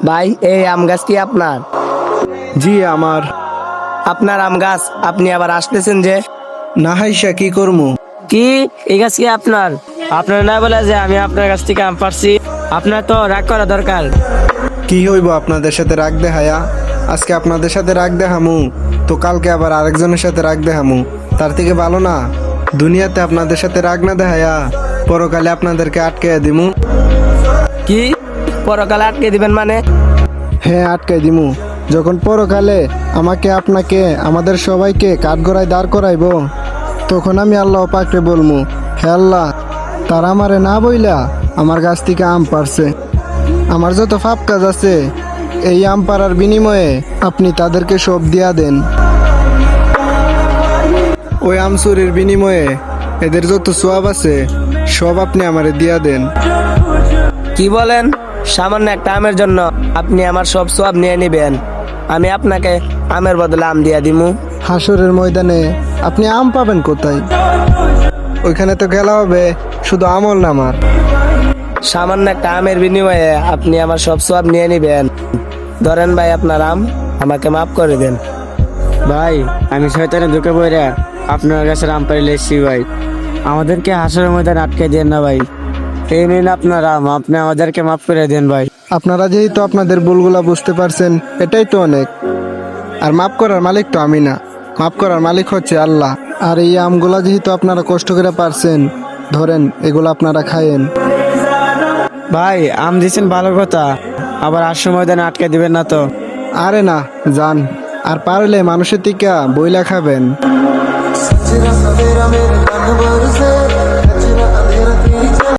ভাই, এই আম গাছ কি আপনার? জি আমার। আপনার আম গাছ, আপনি আবার আসতেছেন যে? না হাইসা কি করমু? কি, এই গাছ কি আপনার? আপনার না বলে যে আমি আপনার কাছ থেকে আম পারছি, আপনার তো রাগ করা দরকার। কি হইব আপনাদের সাথে রাগ দেখায়া? আজকে আপনাদের সাথে রাগ দেখামু তো কালকে আবার আরেকজনের সাথে রাগ দেখামু। তার থেকে ভালো না দুনিয়াতে আপনাদের সাথে রাগ না দেখায়া পরকালে আপনাদেরকে আটকে দিমু। কি, পরকালে আটকে দিবেন মানে? হ্যাঁ, আটকে দিমু। যখন পরকালে আমাকে আপনাকে আমাদের সবাইকে কাঠগড়ায় দাঁড় করাইব, তখন আমি আল্লাহ পাকরে বলমু, হে আল্লাহ, তারা আমারে না বইলা আমার গাছ থেকে আম পারছে। আমার যত পাপ কাজ আছে এই আম পাড়ার বিনিময়ে আপনি তাদেরকে সব দিয়া দেন। ওই আম চুরির বিনিময়ে এদের যত সোয়াব আছে সব আপনি আমারে দিয়া দেন। কি বলেন? সামান্য একটা আমের জন্য আপনি আমার সব সওয়াব নিয়ে নেবেন? আমি আপনাকে আমের বদলে আম দিয়া দিমু? হাসরের ময়দানে আপনি আম পাবেন কোথায়? ওইখানে তো খেলা হবে শুধু আমল নামার। সামান্য একটা আমের বিনিময়ে আপনি আমার সব সওয়াব নিয়ে নেবেন? ধরেন ভাই আপনার আম, আমাকে মাফ করে দেন। ভাই, আমি শয়তানে ঢুকে পড়ে আপনার কাছে আম পাইলে এসছি ভাই। আমাদেরকে হাসরের মধ্যে আটকে দেন না ভাই। এই নিন আপনার আম, আপনি আমাদেরকে মাফ করে দেন ভাই। আপনারা যেহেতু আপনাদের ভুলগুলা বুঝতে পারছেন এটাই তো অনেক। আর মাফ করার মালিক তো আমি না, মাফ করার মালিক হচ্ছে আল্লাহ। আর এই আমগুলা যেহেতু আপনারা কষ্ট করে পারছেন, ধরেন এগুলো আপনারা খায়েন। ভাই, আম দিচ্ছেন ভালো কথা, আবার হাসরের ময়দানে আটকে দিবেন না তো? আরে না, যান। আর পারলে মানুষের টিকা বইলা খাবেন।